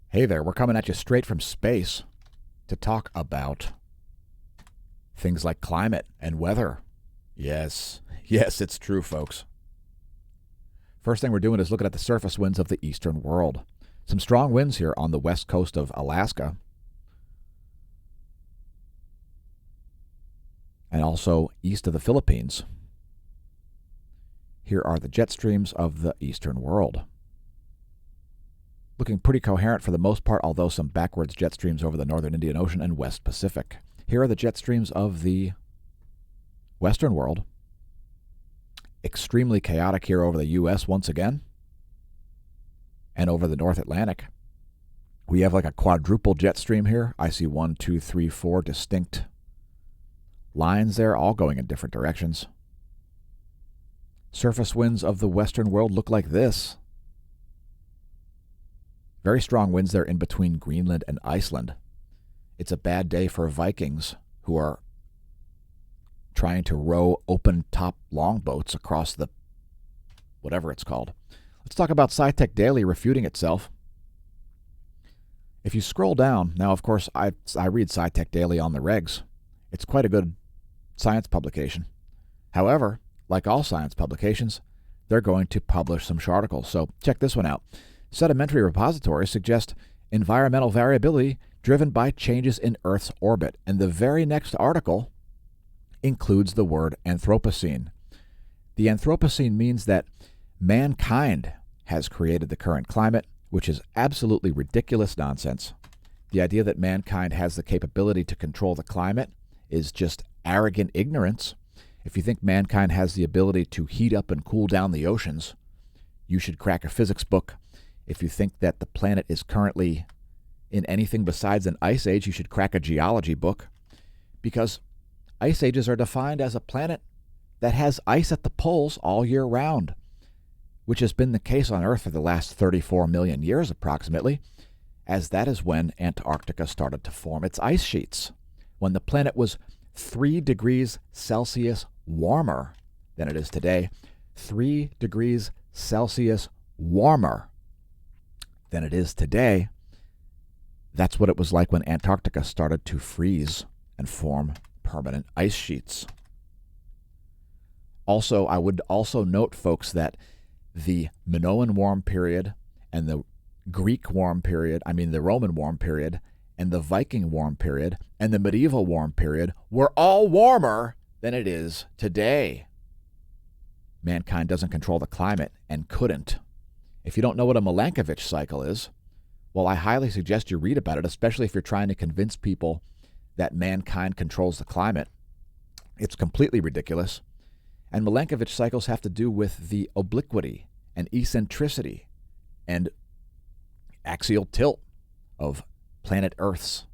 Hey there, we're coming at you straight from space to talk about things like climate and weather. Yes, it's true, folks. First thing we're doing is looking at the surface winds of the eastern world. Some strong winds here on the west coast of Alaska. And also east of the Philippines. Here are the jet streams of the eastern world. Looking pretty coherent for the most part, although some backwards jet streams over the northern Indian Ocean and West Pacific. Here are the jet streams of the western world. Extremely chaotic here over the U.S. once again. And over the North Atlantic. We have like a quadruple jet stream here. I see 1, 2, 3, 4 distinct lines there, all going in different directions. Surface winds of the western world look like this. Very strong winds there in between Greenland and Iceland. It's a bad day for Vikings who are trying to row open-top longboats across the whatever it's called. Let's talk about SciTech Daily refuting itself. If you scroll down, now of course I read SciTech Daily on the regs. It's quite a good science publication. However, like all science publications, they're going to publish some articles. So check this one out. Sedimentary repositories suggest environmental variability driven by changes in Earth's orbit. And the very next article includes the word Anthropocene. The Anthropocene means that mankind has created the current climate, which is absolutely ridiculous nonsense. The idea that mankind has the capability to control the climate is just arrogant ignorance. If you think mankind has the ability to heat up and cool down the oceans, you should crack a physics book. If you think that the planet is currently in anything besides an ice age, you should crack a geology book, because ice ages are defined as a planet that has ice at the poles all year round, which has been the case on Earth for the last 34 million years approximately, as that is when Antarctica started to form its ice sheets, when the planet was 3 degrees Celsius warmer than it is today. 3 degrees Celsius warmer than it is today. That's what it was like when Antarctica started to freeze and form permanent ice sheets. Also, I would also note, folks, that the Minoan warm period and the Greek warm period, the Roman warm period, and the Viking warm period, and the medieval warm period were all warmer than it is today. Mankind doesn't control the climate and couldn't. If you don't know what a Milankovitch cycle is, well, I highly suggest you read about it, especially if you're trying to convince people that mankind controls the climate. It's completely ridiculous. And Milankovitch cycles have to do with the obliquity and eccentricity and axial tilt of planet Earth's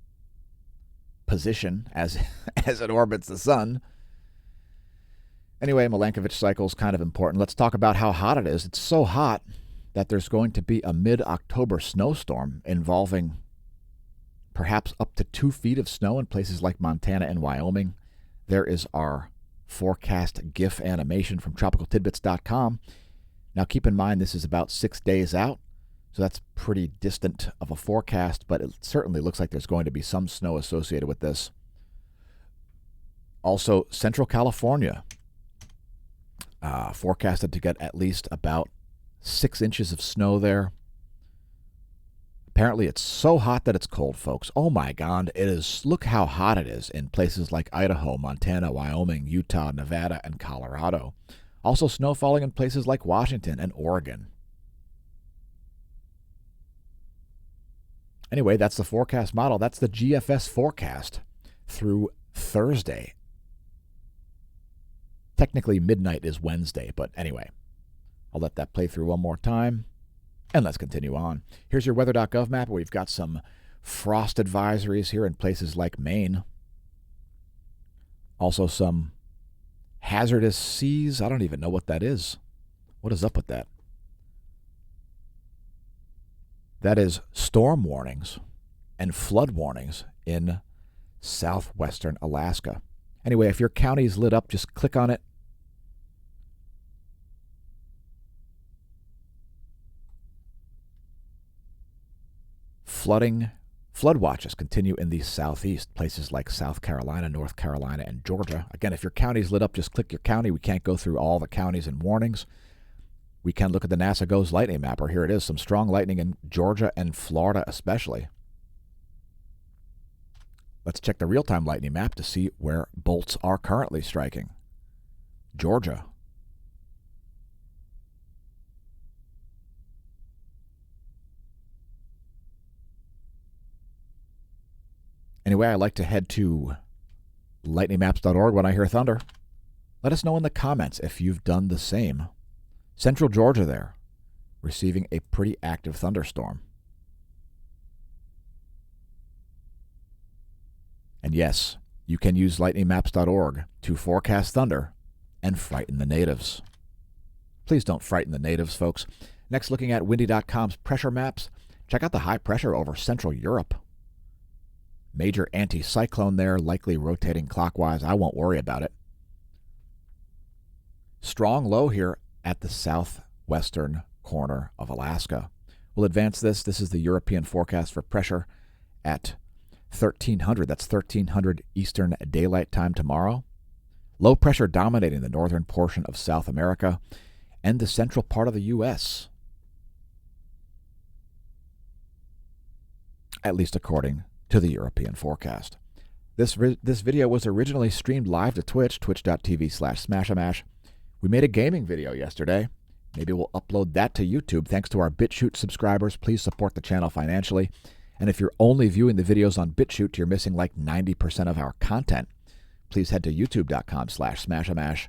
position as it orbits the sun. Anyway, Milankovitch cycle is kind of important. Let's talk about how hot it is. It's so hot that there's going to be a mid-October snowstorm involving perhaps up to 2 feet of snow in places like Montana and Wyoming. There is our forecast GIF animation from tropicaltidbits.com. Now keep in mind this is about 6 days out, so that's pretty distant of a forecast, but it certainly looks like there's going to be some snow associated with this. Also, Central California forecasted to get at least about 6 inches of snow there. Apparently it's so hot that it's cold, folks. Oh my God, it is. Look how hot it is in places like Idaho, Montana, Wyoming, Utah, Nevada, and Colorado. Also snow falling in places like Washington and Oregon. Anyway, that's the forecast model. That's the GFS forecast through Thursday. Technically midnight is Wednesday, but anyway. I'll let that play through one more time, and let's continue on. Here's your weather.gov map, where we've got some frost advisories here in places like Maine. Also some hazardous seas. I don't even know what that is. What is up with that? That is storm warnings and flood warnings in southwestern Alaska. Anyway, if your county's lit up, just click on it. flood watches continue in the southeast, places like South Carolina, North Carolina, and Georgia. Again, if your county's lit up, just click your county. We can't go through all the counties and warnings. We can look at the NASA GOES lightning mapper. Here it is, some strong lightning in Georgia and Florida especially. Let's check the real-time lightning map to see where bolts are currently striking. Georgia. Anyway, I like to head to lightningmaps.org when I hear thunder. Let us know in the comments if you've done the same. Central Georgia there, receiving a pretty active thunderstorm. And yes, you can use lightningmaps.org to forecast thunder and frighten the natives. Please don't frighten the natives, folks. Next, looking at windy.com's pressure maps, check out the high pressure over Central Europe. Major anticyclone there, likely rotating clockwise. I won't worry about it. Strong low here at the southwestern corner of Alaska. We'll advance this. This is the European forecast for pressure at 1300. That's 1300 Eastern Daylight Time tomorrow. Low pressure dominating the northern portion of South America and the central part of the U.S., at least according to the European forecast. This video was originally streamed live to Twitch, twitch.tv/smAsho. We made a gaming video yesterday. Maybe we'll upload that to YouTube. Thanks to our BitChute subscribers. Please support the channel financially. And if you're only viewing the videos on BitChute, you're missing like 90% of our content. Please head to youtube.com/smAsho.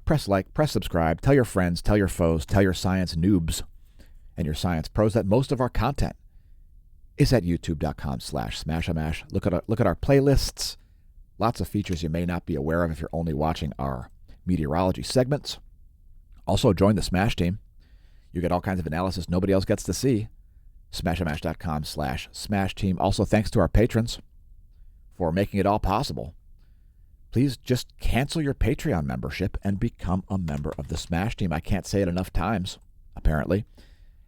Press like, press subscribe, tell your friends, tell your foes, tell your science noobs and your science pros that most of our content is at youtube.com/smAsho. Look at our playlists. Lots of features you may not be aware of if you're only watching our meteorology segments. Also, join the Smash team. You get all kinds of analysis nobody else gets to see. smashomash.com/Smash team. Also, thanks to our patrons for making it all possible. Please just cancel your Patreon membership and become a member of the Smash team. I can't say it enough times, apparently.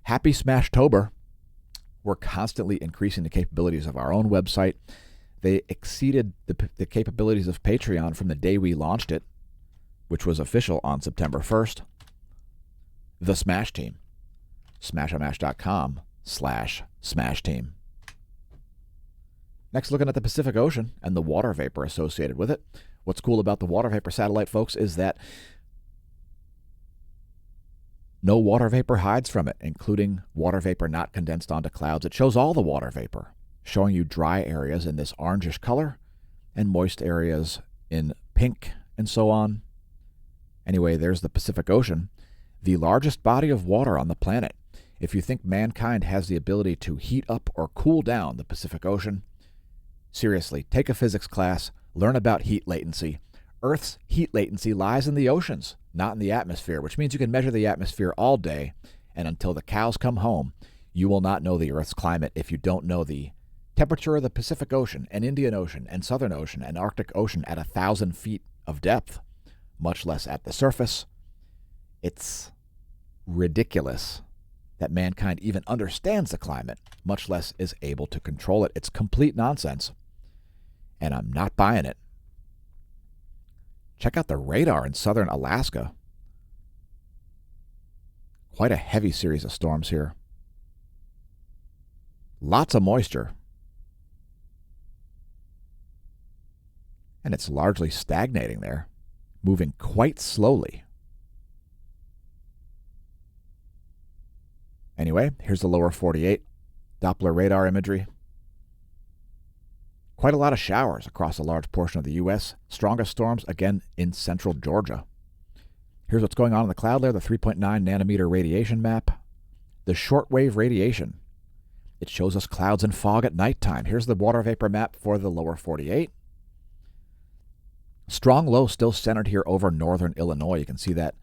Happy Smashtober. We're constantly increasing the capabilities of our own website. They exceeded the capabilities of Patreon from the day we launched it, which was official on September 1st. The Smash team. smashomash.com/Smash team. Next, looking at the Pacific Ocean and the water vapor associated with it. What's cool about the water vapor satellite, folks, is that no water vapor hides from it, including water vapor not condensed onto clouds. It shows all the water vapor, showing you dry areas in this orangish color and moist areas in pink and so on. Anyway, there's the Pacific Ocean, the largest body of water on the planet. If you think mankind has the ability to heat up or cool down the Pacific Ocean, seriously, take a physics class, learn about heat latency. Earth's heat latency lies in the oceans, not in the atmosphere, which means you can measure the atmosphere all day, and until the cows come home, you will not know the Earth's climate if you don't know the temperature of the Pacific Ocean and Indian Ocean and Southern Ocean and Arctic Ocean at 1,000 feet of depth, much less at the surface. It's ridiculous that mankind even understands the climate, much less is able to control it. It's complete nonsense, and I'm not buying it. Check out the radar in southern Alaska. Quite a heavy series of storms here. Lots of moisture. And it's largely stagnating there, moving quite slowly. Anyway, here's the lower 48. Doppler radar imagery. Quite a lot of showers across a large portion of the U.S. Strongest storms, again, in central Georgia. Here's what's going on in the cloud layer, the 3.9 nanometer radiation map. The shortwave radiation. It shows us clouds and fog at nighttime. Here's the water vapor map for the lower 48. Strong low still centered here over northern Illinois. You can see that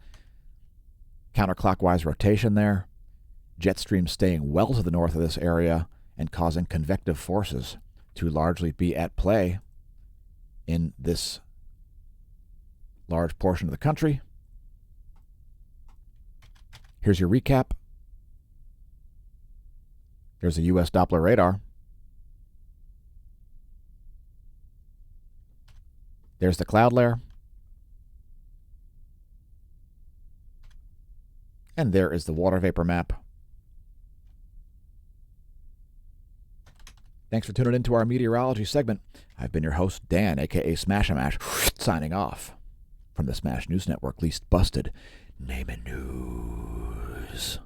counterclockwise rotation there. Jet streams staying well to the north of this area and causing convective forces to largely be at play in this large portion of the country. Here's your recap. There's a U.S. Doppler radar. There's the cloud layer. And there is the water vapor map. Thanks for tuning in to our meteorology segment. I've been your host, Dan, a.k.a. smAsho, signing off from the Smash News Network, least busted. Name it news.